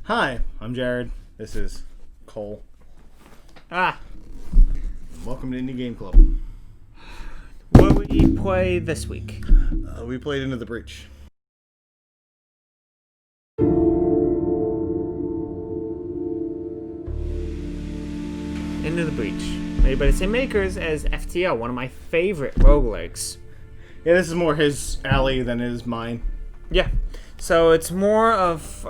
Hi, I'm Jared. This is Cole. Ah, Welcome to Indie Game Club. what we play this week? We played Into the Breach. Into the Breach. Made by the same makers as FTL, one of my favorite roguelikes. Yeah, this is more his alley than it is mine. Yeah. So it's more of,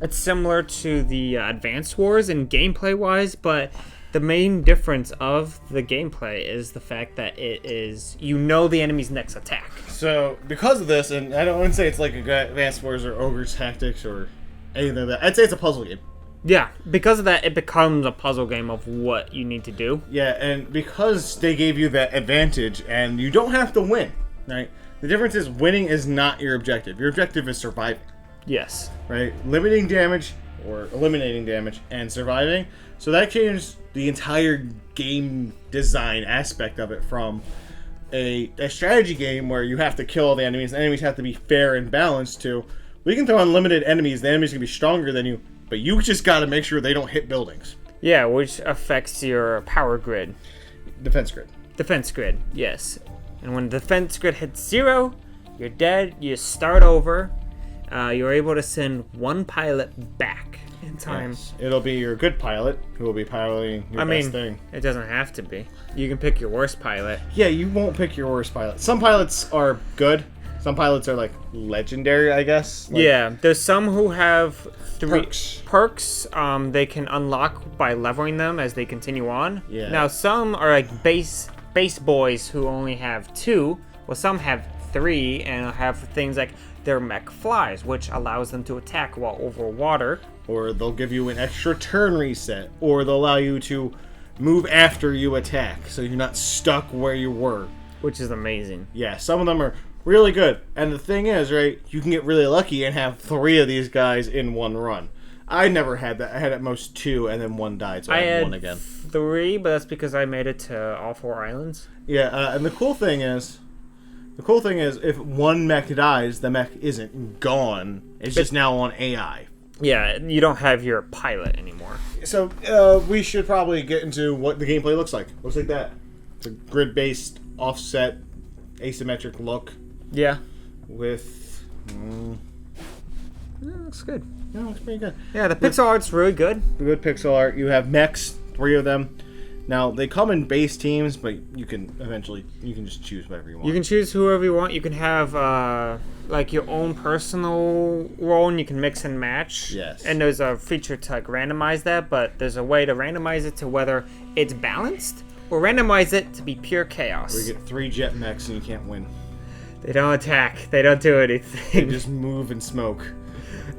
it's similar to the Advanced Wars in gameplay-wise, but the main difference of the gameplay is the fact that it is, the enemy's next attack. So, because of this, and I don't want to say it's like Advanced Wars or Ogre's Tactics or anything like that, I'd say it's a puzzle game. Yeah, because of that, it becomes a puzzle game of what you need to do. Yeah, and because they gave you that advantage, and you don't have to win, right? The difference is winning is not your objective. Your objective is surviving. Yes. Right? Limiting damage or eliminating damage and surviving. So that changed the entire game design aspect of it from a strategy game where you have to kill all the enemies. The enemies have to be fair and balanced to, we can throw unlimited enemies. The enemies can be stronger than you, but you just got to make sure they don't hit buildings. Yeah, which affects your power grid. Defense grid. Defense grid, yes. And when the defense grid hits 0, you're dead, you start over. You're able to send one pilot back in time. Yes. It'll be your good pilot who will be piloting your best thing. It doesn't have to be. You can pick your worst pilot. Yeah, you won't pick your worst pilot. Some pilots are good. Some pilots are like legendary, I guess. Like, yeah, there's some who have 3 perks. They can unlock by leveling them as they continue on. Yeah. Now some are like base boys who only have 2. Well, some have 3 and have things like their mech flies, which allows them to attack while over water. Or they'll give you an extra turn reset. Or they'll allow you to move after you attack, so you're not stuck where you were. Which is amazing. Yeah, some of them are really good. And the thing is, right, you can get really lucky and have 3 of these guys in one run. I never had that. I had at most 2, and then 1 died, so I had 1 again. 3, but that's because I made it to all 4 islands. Yeah, and the cool thing is, if one mech dies, the mech isn't gone. It's just now on AI. Yeah, you don't have your pilot anymore. So we should probably get into what the gameplay looks like. Looks like that. It's a grid-based, offset, asymmetric look. Yeah. With... Yeah, looks good. Yeah, looks pretty good. Yeah, the pixel art's really good. Good pixel art. You have mechs, 3 of them. Now, they come in base teams, but you can just choose whatever you want. You can choose whoever you want. You can have, like, your own personal role, and you can mix and match. Yes. And there's a feature to, like, randomize that, but there's a way to randomize it to whether it's balanced, or randomize it to be pure chaos. Where you get 3 jet mechs and you can't win. They don't attack. They don't do anything. They just move and smoke.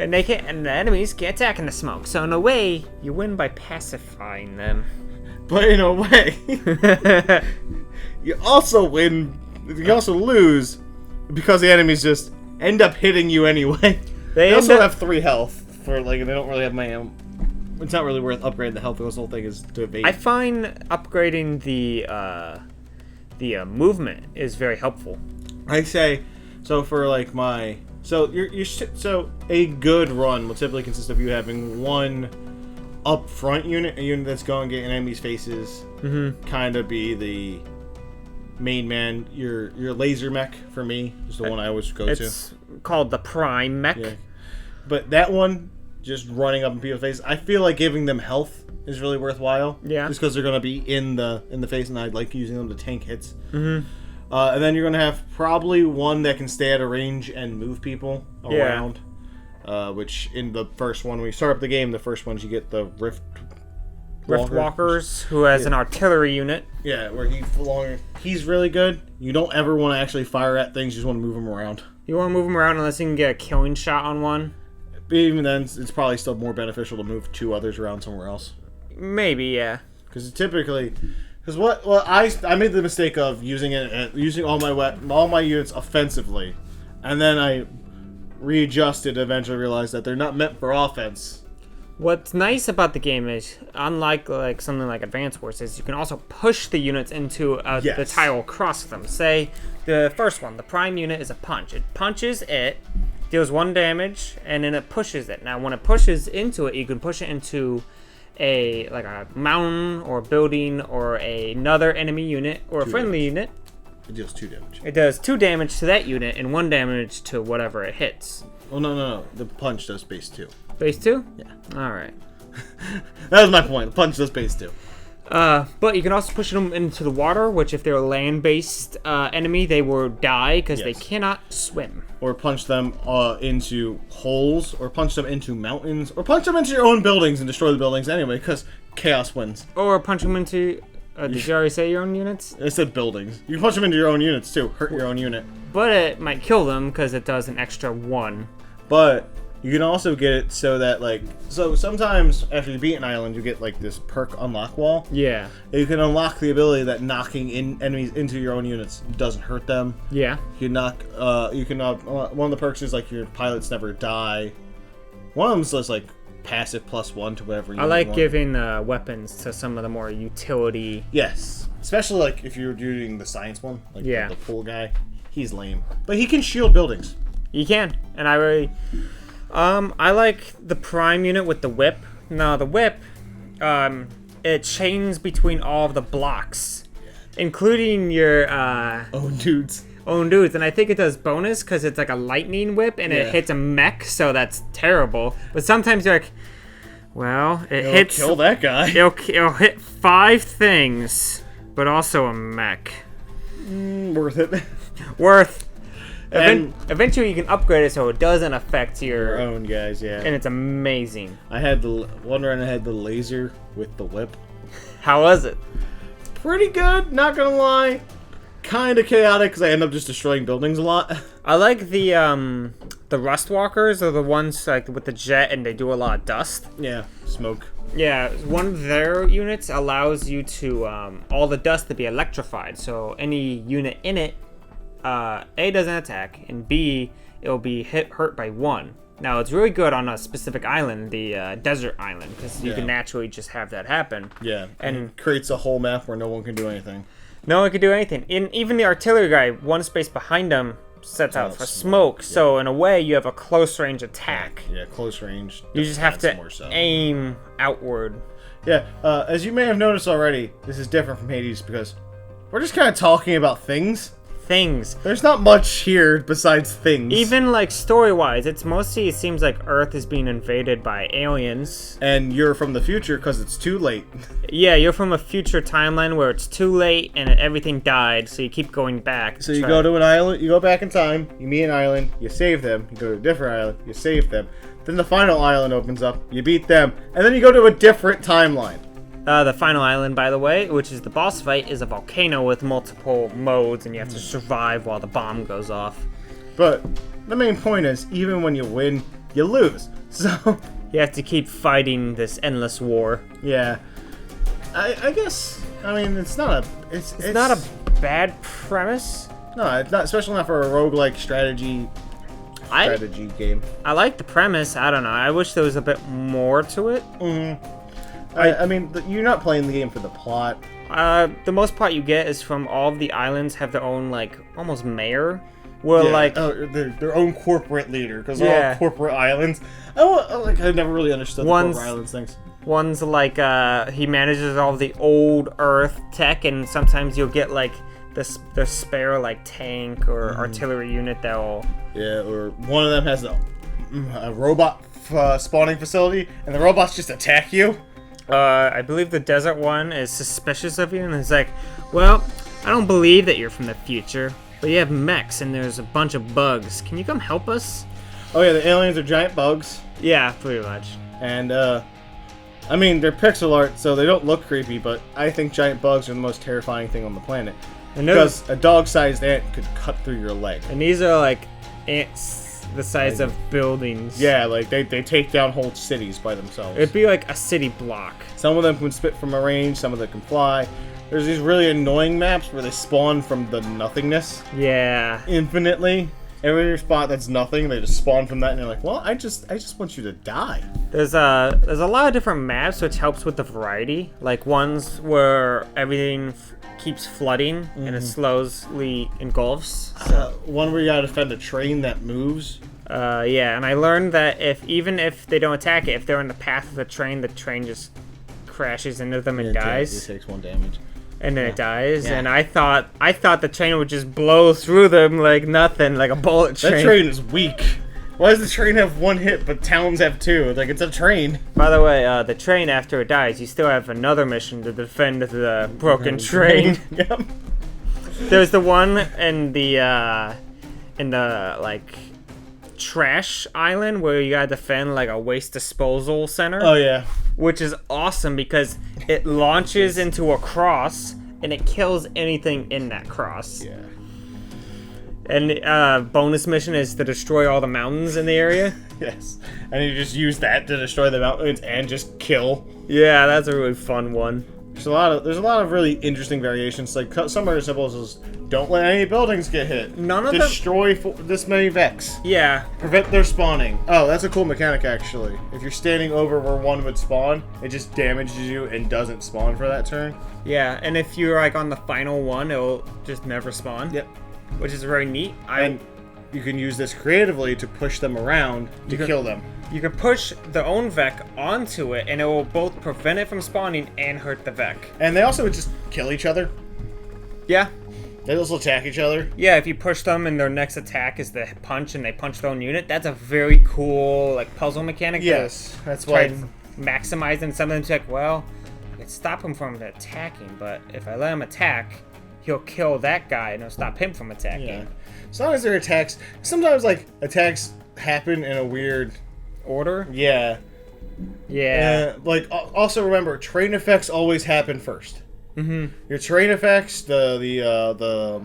And the enemies can't attack in the smoke. So in a way, you win by pacifying them. But in a way, you also lose because the enemies just end up hitting you anyway. They also have 3 health for they don't really have my. It's not really worth upgrading the health because the whole thing is to evade. I find upgrading the movement is very helpful. I say so for like my so a good run will typically consist of you having 1 up front unit, a unit that's going to get in enemies' faces, kind of be the main man. Your laser mech for me is the one I always go to. It's called the prime mech. Yeah. But that one, just running up in people's faces, I feel like giving them health is really worthwhile. Yeah. Just because they're going to be in the face, and I like using them to tank hits. Mm-hmm. And then you're going to have probably one that can stay at a range and move people around. Which in the first one, when you start up the game, the first ones you get the Rift Walkers, who has an artillery unit. Yeah, where he's really good. You don't ever want to actually fire at things; you just want to move them around. You want to move them around unless you can get a killing shot on one. But even then, it's probably still more beneficial to move 2 others around somewhere else. Maybe, yeah. Because I made the mistake of using all my units offensively, and then I readjusted, eventually realized that they're not meant for offense. What's nice about the game is, unlike something like Advanced Wars, is you can also push the units into the tile across them. Say, the first one, the prime unit is a punch. It punches it, deals 1 damage, and then it pushes it. Now, when it pushes into it, you can push it into a mountain or a building or another enemy unit or a friendly unit. It deals 2 damage. It does 2 damage to that unit and 1 damage to whatever it hits. Oh, no. The punch does base 2. Base 2? Yeah. All right. That was my point. The punch does base 2. But you can also push them into the water, which if they're a land-based enemy, they will die because they cannot swim. Or punch them into holes, or punch them into mountains, or punch them into your own buildings and destroy the buildings anyway, because chaos wins. Or punch them into... did you already say your own units? I said buildings. You can punch them into your own units too. Hurt your own unit. But it might kill them because it does an extra 1. But you can also get it so that so sometimes after you beat an island, you get this perk unlock wall. Yeah. You can unlock the ability that knocking enemies into your own units doesn't hurt them. Yeah. You can knock. One of the perks is your pilots never die. One of them is passive +1 to whatever you want. I like giving weapons to some of the more utility. Yes. Especially if you're doing the science one, the pool guy. He's lame. But he can shield buildings. You can. And I really... I like the prime unit with the whip. Now, the whip, it chains between all of the blocks, including your... own dudes. And I think it does bonus because it's a lightning whip and it hits a mech, so that's terrible. But sometimes you're like, well, it'll kill that guy. It'll hit 5 things, but also a mech. Worth it. Worth. Eventually you can upgrade it so it doesn't affect your own guys, yeah. And it's amazing. I had one run I had the laser with the whip. How was it? Pretty good, not gonna lie. Kind of chaotic because I end up just destroying buildings a lot. I like the rust walkers are the ones with the jet and they do a lot of dust. Yeah, smoke. Yeah, one of their units allows you to all the dust to be electrified. So any unit in it, A, doesn't attack, and B, it'll be hurt by 1. Now, it's really good on a specific island, the desert island, because you can naturally just have that happen. Yeah, and it creates a whole map where no one can do anything. No one can do anything. Even the artillery guy, 1 space behind him, sets out for smoke. Yeah. So, in a way, you have a close range attack. Yeah, close range. You just have to aim outward. Yeah, as you may have noticed already, this is different from Hades because we're just kind of talking about things. There's not much here besides things. Even story-wise, it seems like Earth is being invaded by aliens. And you're from the future because it's too late. Yeah, you're from a future timeline where it's too late and everything died, so you keep going back. So you go to an island, you go back in time, you meet an island, you save them, you go to a different island, you save them. Then the final island opens up, you beat them, and then you go to a different timeline. The final island, by the way, which is the boss fight, is a volcano with multiple modes, and you have to survive while the bomb goes off. But the main point is, even when you win, you lose. So you have to keep fighting this endless war. Yeah, I guess. I mean, it's not a bad premise. No, it's not, especially not for a roguelike strategy game. I like the premise. I don't know. I wish there was a bit more to it. Mm-hmm. I mean, you're not playing the game for the plot. The most plot you get is from all of the islands have their own, almost mayor. Where, their own corporate leader, because they're all corporate islands. I never really understood the corporate islands things. One's he manages all the old Earth tech, and sometimes you'll get, the spare, tank or artillery unit that will... Yeah, or one of them has a robot spawning facility, and the robots just attack you. I believe the desert one is suspicious of you, and it's well, I don't believe that you're from the future, but you have mechs, and there's a bunch of bugs. Can you come help us? Oh yeah, the aliens are giant bugs. Yeah, pretty much. And, I mean, they're pixel art, so they don't look creepy, but I think giant bugs are the most terrifying thing on the planet. Because a dog-sized ant could cut through your leg. And these are, ants the size of buildings. Yeah, they take down whole cities by themselves. It'd be a city block. Some of them can spit from a range, some of them can fly. There's these really annoying maps where they spawn from the nothingness. Yeah. Infinitely. Every spot that's nothing, they just spawn from that, and you're like, well, I just want you to die. There's a lot of different maps, which helps with the variety. Ones where everything keeps flooding and it slowly engulfs. One where you gotta defend a train that moves Yeah, and I learned that even if they don't attack it, if they're in the path of the train just crashes into them and dies. It takes 1 damage. And then it dies. Yeah. And I thought the train would just blow through them like nothing, like a bullet train. That train is weak. Why does the train have 1 hit, but towns have 2? Like, it's a train. By the way, the train, after it dies, you still have another mission to defend the broken train. Yep. There's the one in the like trash island where you gotta defend like a waste disposal center. Oh, yeah. Which is awesome because it launches into a cross and it kills anything in that cross. Yeah. And bonus mission is to destroy all the mountains in the area. Yes. And you just use that to destroy the mountains and just kill. Yeah, that's a really fun one. There's a lot of really interesting variations. Like, some of the symbols is don't let any buildings get hit. None of Destroy this many mechs. Yeah. Prevent their spawning. Oh, that's a cool mechanic, actually. If you're standing over where one would spawn, it just damages you and doesn't spawn for that turn. Yeah, and if you're like on the final one, it'll just never spawn. Yep. Which is very neat. And you can use this creatively to push them around to kill them. You can push the own Vec onto it, and it will both prevent it from spawning and hurt the Vec. And they also would just kill each other. Yeah. They also attack each other. Yeah, if you push them and their next attack is the punch and they punch their own unit, that's a very cool like puzzle mechanic. Yes, that's try why. Maximizing something to like, well, I can stop him from attacking, but if I let him attack, he'll kill that guy and it'll stop him from attacking. Yeah. As long as their attacks, sometimes like attacks happen in a weird order. Yeah. Yeah. Like also remember, train effects always happen first. Mm-hmm. Your terrain effects, the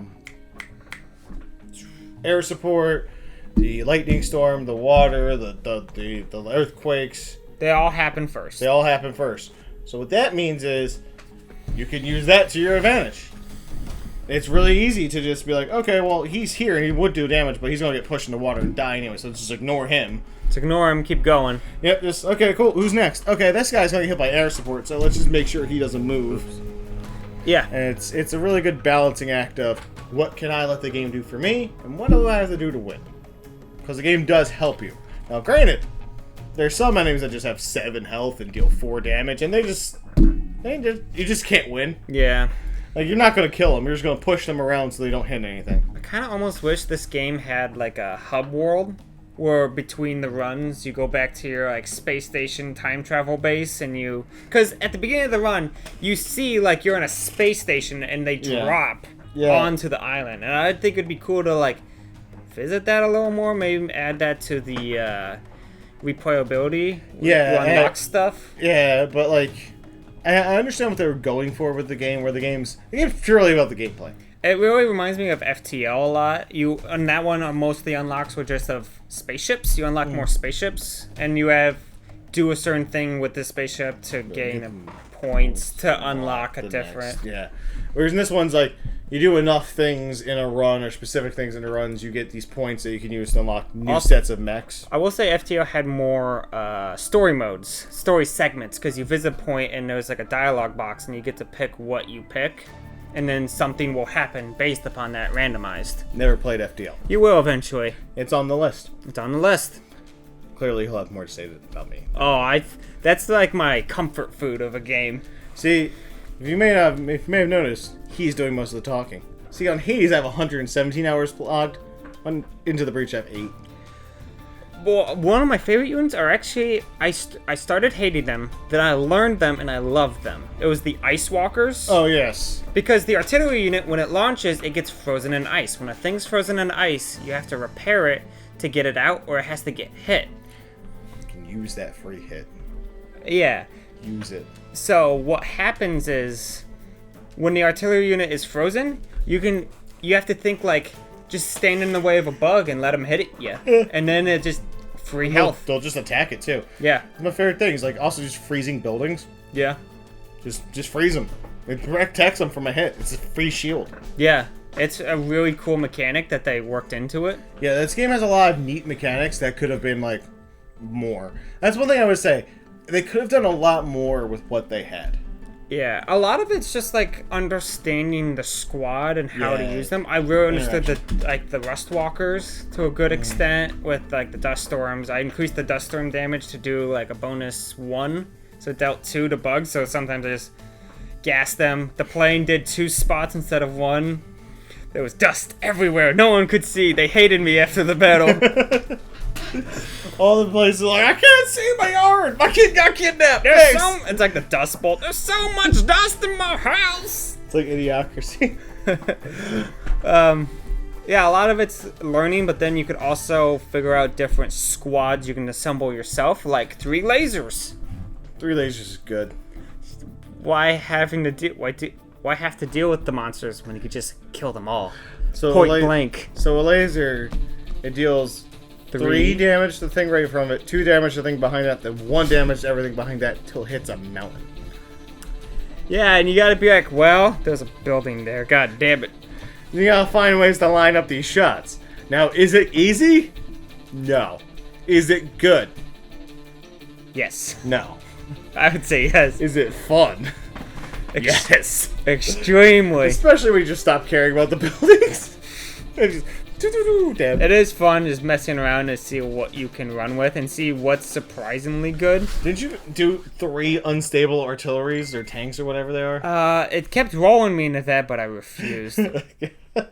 air support, the lightning storm, the water, the earthquakes. They all happen first. They all happen first. So what that means is you can use that to your advantage. It's really easy to just be like, okay, well, he's here and he would do damage, but he's going to get pushed in the water and die anyway, so let's just ignore him. Just ignore him, keep going. Yep, just, okay, cool, who's next? Okay, this guy's going to get hit by air support, so let's just make sure he doesn't move. Yeah. And it's a really good balancing act of what can I let the game do for me, and what do I have to do to win? Because the game does help you. Now, granted, there's some enemies that just have 7 health and deal 4 damage, and you just can't win. Yeah. Like, you're not going to kill them. You're just going to push them around so they don't hit anything. I kind of almost wish this game had, like, a hub world where between the runs you go back to your, like, space station time travel base and you... Because at the beginning of the run, you see, like, you're in a space station and they drop onto the island. And I think it'd be cool to, like, visit that a little more. Maybe add that to the replayability. Yeah. Unlock stuff. Yeah, but, like... I understand what they were going for with the game, where the game's purely about the gameplay. It really reminds me of FTL a lot. On that one, most of the unlocks were just of spaceships. You unlock more spaceships, and you do a certain thing with the spaceship to gain points to unlock a different. Yeah. Whereas in this one's like, you do enough things in a run, or specific things in the runs, you get these points that you can use to unlock new sets of mechs. I will say FTL had more story modes, story segments, because you visit a point and there's like a dialogue box and you get to pick what you pick, and then something will happen based upon that randomized. Never played FTL. You will eventually. It's on the list. It's on the list. Clearly he'll have more to say about me. Oh, that's like my comfort food of a game. See, if you may have noticed, he's doing most of the talking. See, on Hades I have 117 hours logged. On Into the Breach I have 8. Well, one of my favorite units are actually, I started hating them, then I learned them, and I loved them. It was the Ice Walkers. Oh, yes. Because the artillery unit, when it launches, it gets frozen in ice. When a thing's frozen in ice, you have to repair it to get it out, or it has to get hit. You can use that free hit. Yeah. Use it. So what happens is, when the artillery unit is frozen, you have to think like, just stand in the way of a bug and let them hit you. And then it just free health. They'll just attack it too. Yeah. My favorite thing is like also just freezing buildings. Yeah. Just freeze them. It protects them from a hit. It's a free shield. Yeah. It's a really cool mechanic that they worked into it. Yeah, this game has a lot of neat mechanics that could have been like more. That's one thing I would say. They could have done a lot more with what they had. Yeah, a lot of it's just like understanding the squad and how to Yeah. use them. I really understood the rust walkers to a good extent with like the dust storms. I increased the dust storm damage to do like a bonus 1, so it dealt 2 to bugs. So sometimes I just gassed them. The plane did 2 spots instead of 1. There was dust everywhere. No one could see. They hated me after the battle. All the places are like, I can't see my yard. My kid got kidnapped. It's like the dust bolt. There's so much dust in my house. It's like Idiocracy. Yeah, a lot of it's learning, but then you could also figure out different squads you can assemble yourself, like 3 lasers. 3 lasers is good. Why have to deal with the monsters when you could just kill them all? So Point blank. So a laser, it deals 3 damage to the thing right from it, 2 damage to the thing behind that, then 1 damage to everything behind that till it hits a mountain. Yeah, and you gotta be like, well, there's a building there. God damn it. You gotta find ways to line up these shots. Now, is it easy? No. Is it good? Yes. No. I would say yes. Is it fun? Yes. Extremely. Especially when you just stop caring about the buildings. And just, damn. It is fun just messing around to see what you can run with and see what's surprisingly good. Didn't you do 3 unstable artilleries or tanks or whatever they are? It kept rolling me into that, but I refused. The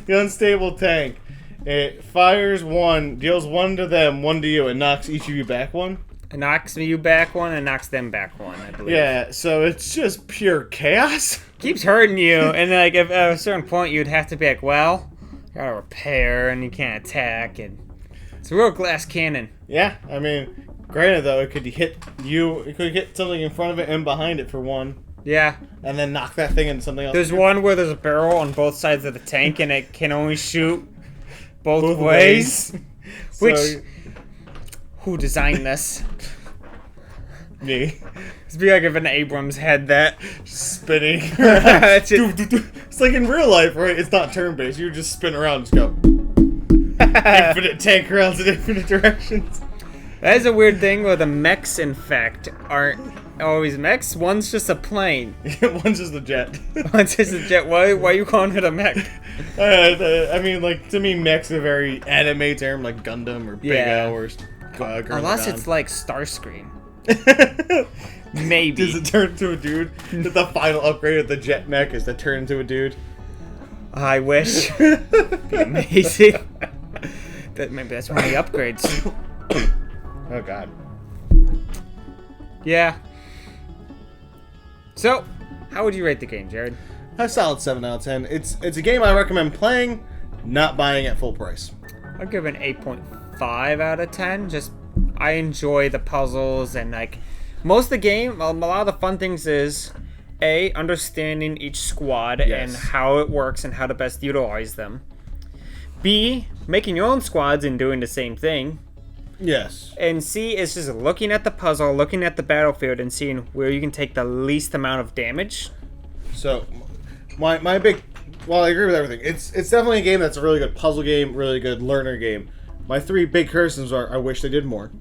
unstable tank. It fires 1, deals 1 to them, 1 to you, and knocks each of you back 1. It knocks you back 1 and knocks them back 1, I believe. Yeah, so it's just pure chaos. Keeps hurting you, and like if at a certain point you'd have to be like, well, you gotta repair and you can't attack, and it's a real glass cannon. Yeah, I mean, granted though, it could hit you, it could hit something in front of it and behind it for 1. Yeah. And then knock that thing into something else. There's one where there's a barrel on both sides of the tank and it can only shoot both ways. Which, So, who designed this? me. It'd be like if an Abrams had that. Spinning. It's just- It's like in real life, right? It's not turn-based. You just spin around and just go. Infinite tank rounds in infinite directions. That is a weird thing where the mechs, in fact, aren't always mechs. One's just a plane. One's just a jet. One's just a jet. Why are you calling it a mech? I mean, like, to me, mech's a very anime term, like Gundam or Big Yeah. O or Unless it's like Starscream. Maybe. Does it turn into a dude? The final upgrade of the jet mech is to turn into a dude. I wish. It'd be amazing. Maybe that's one of the upgrades. Oh god. Yeah. So, how would you rate the game, Jared? A solid 7 out of 10. It's a game I recommend playing, not buying at full price. I'll give it an 8.5 out of 10. Just, I enjoy the puzzles and like most of the game. A lot of the fun things is understanding each squad and how it works and how to best utilize them. B, making your own squads and doing the same thing. Yes. And C is just looking at the puzzle, looking at the battlefield, and seeing where you can take the least amount of damage. So, my big, well, I agree with everything. It's definitely a game that's a really good puzzle game, really good learner game. My 3 big criticisms are: I wish they did more.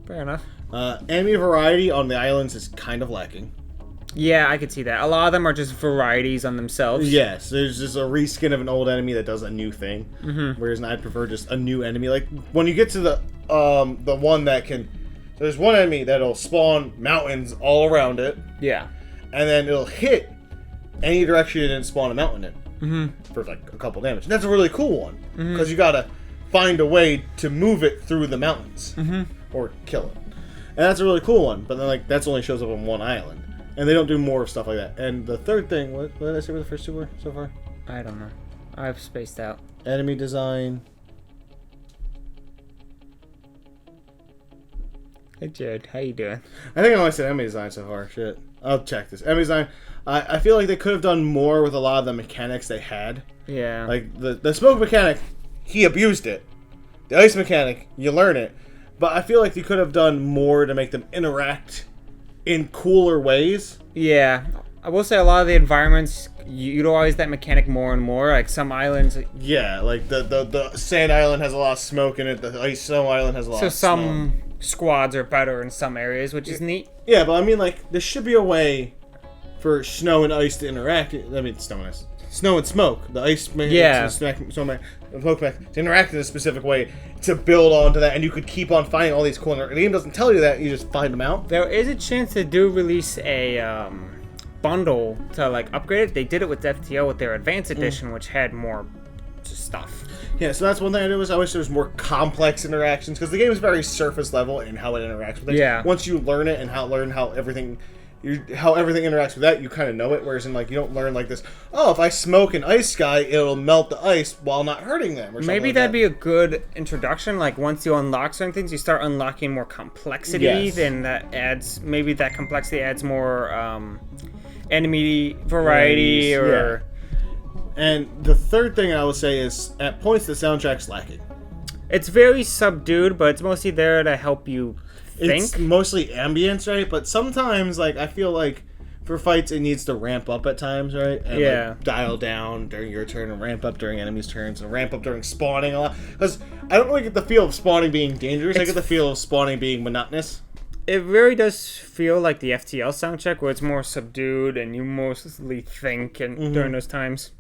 Fair enough. Enemy variety on the islands is kind of lacking. Yeah, I could see that. A lot of them are just varieties on themselves. Yes, there's just a reskin of an old enemy that does a new thing. Mm-hmm. Whereas I'd prefer just a new enemy. Like when you get to the one that can, there's one enemy that'll spawn mountains all around it. Yeah. And then it'll hit any direction it didn't spawn a mountain in for like a couple damage. And that's a really cool one because you gotta find a way to move it through the mountains or kill it. And that's a really cool one. But then like that's only shows up on one island. And they don't do more stuff like that. And the third thing, what did I say were the first 2 were so far? I don't know. I've spaced out. Enemy design. Hey Jared, how you doing? I think I only said enemy design so far. Shit. I'll check this. Enemy design. I feel like they could have done more with a lot of the mechanics they had. Yeah. Like the smoke mechanic, he abused it. The ice mechanic, you learn it. But I feel like you could have done more to make them interact in cooler ways. Yeah. I will say a lot of the environments utilize that mechanic more and more. Like some islands. Yeah, like the sand island has a lot of smoke in it. The ice snow island has a lot So of some squads are better in some areas, which is neat. Yeah, but I mean, like, there should be a way for snow and ice to interact. I mean, snow and smoke. The ice, smoke to interact in a specific way to build onto that, and you could keep on finding all these cool. The game doesn't tell you that; you just find them out. There is a chance they do release a bundle to like upgrade it. They did it with FTL with their Advanced Edition, which had more stuff. Yeah, so that's one thing I do is I wish there was more complex interactions because the game is very surface level in how it interacts with things. Yeah. Once you learn it and learn how everything interacts with that, you kind of know it. Whereas in like you don't learn like this. Oh, if I smoke an ice guy, it'll melt the ice while not hurting them. Or Maybe like that'd be a good introduction. Like once you unlock certain things, you start unlocking more complexity. Yes. Then that complexity adds more enemy variety or. Yeah. And the third thing I will say is, at points, the soundtrack's lacking. It's very subdued, but it's mostly there to help you think. It's mostly ambience, right? But sometimes, like, I feel like for fights, it needs to ramp up at times, right? And, like, dial down during your turn and ramp up during enemies' turns and ramp up during spawning a lot. Because I don't really get the feel of spawning being dangerous. I get the feel of spawning being monotonous. It really does feel like the FTL soundtrack, where it's more subdued and you mostly think during those times.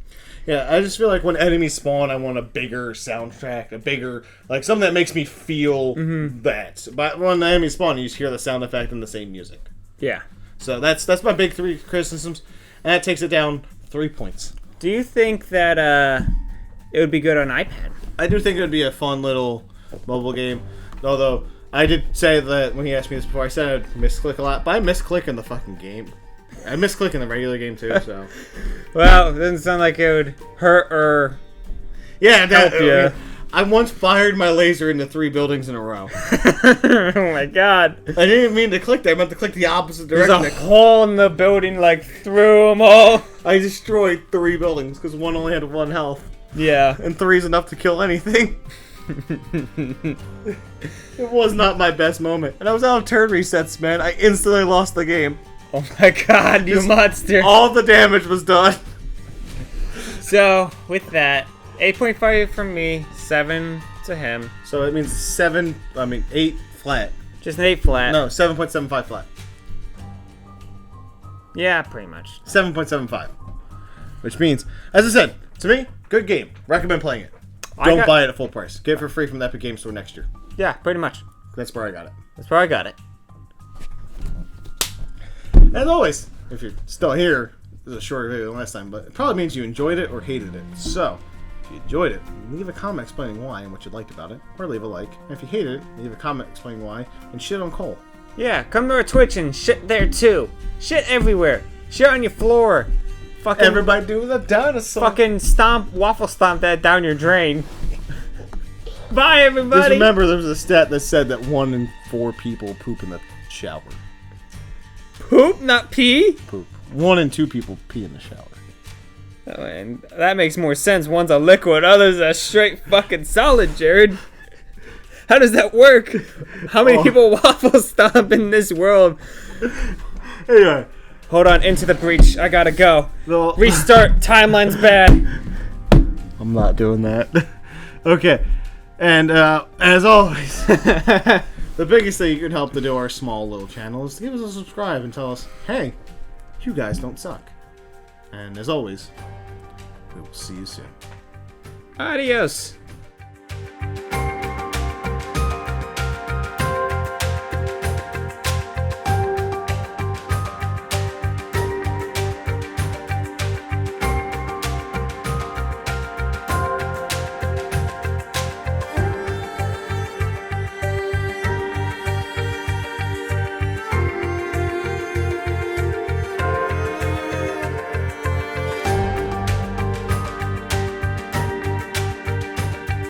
Yeah, I just feel like when enemies spawn, I want a bigger soundtrack, like something that makes me feel that. But when the enemies spawn, you just hear the sound effect and the same music. Yeah. So that's my big 3 criticisms, and that takes it down 3 points. Do you think that it would be good on iPad? I do think it would be a fun little mobile game, although I did say that when he asked me this before, I said I'd misclick a lot, but I misclick in the fucking game. I misclick in the regular game too, so. Well, it doesn't sound like it would hurt or help you. I once fired my laser into 3 buildings in a row. Oh my god. I didn't even mean to click that. I meant to click the opposite direction. There's a hole in the building, like, through them all. I destroyed 3 buildings because one only had 1 health. Yeah. And 3 is enough to kill anything. It was not my best moment. And I was out of turn resets, man. I instantly lost the game. Oh my god, you monster. All the damage was done. So, with that, 8.5 from me, 7 to him. So it means 8 flat. Just an 8 flat. No, 7.75 flat. Yeah, pretty much. 7.75. Which means, as I said, to me, good game. Recommend playing it. Don't buy it at full price. Get it for free from the Epic Game Store next year. Yeah, pretty much. That's where I got it. That's where I got it. As always, if you're still here, this is a shorter video than last time, but it probably means you enjoyed it or hated it. So, if you enjoyed it, leave a comment explaining why and what you liked about it, or leave a like. And if you hated it, leave a comment explaining why, and shit on Cole. Yeah, come to our Twitch and shit there too. Shit everywhere. Shit on your floor. Fucking everybody do the dinosaur. Fucking waffle stomp that down your drain. Bye, everybody. Just remember, there was a stat that said that 1 in 4 people poop in the shower. Poop, not pee? Poop. 1 in 2 people pee in the shower. Oh, and that makes more sense. One's a liquid, other's a straight fucking solid, Jared. How does that work? How many people waffle stomp in this world? Anyway. Hold on, into the breach. I gotta go. No. Restart. Timeline's bad. I'm not doing that. Okay. And as always, the biggest thing you can help to do our small little channel is to give us a subscribe and tell us, hey, you guys don't suck. And as always, we will see you soon. Adios.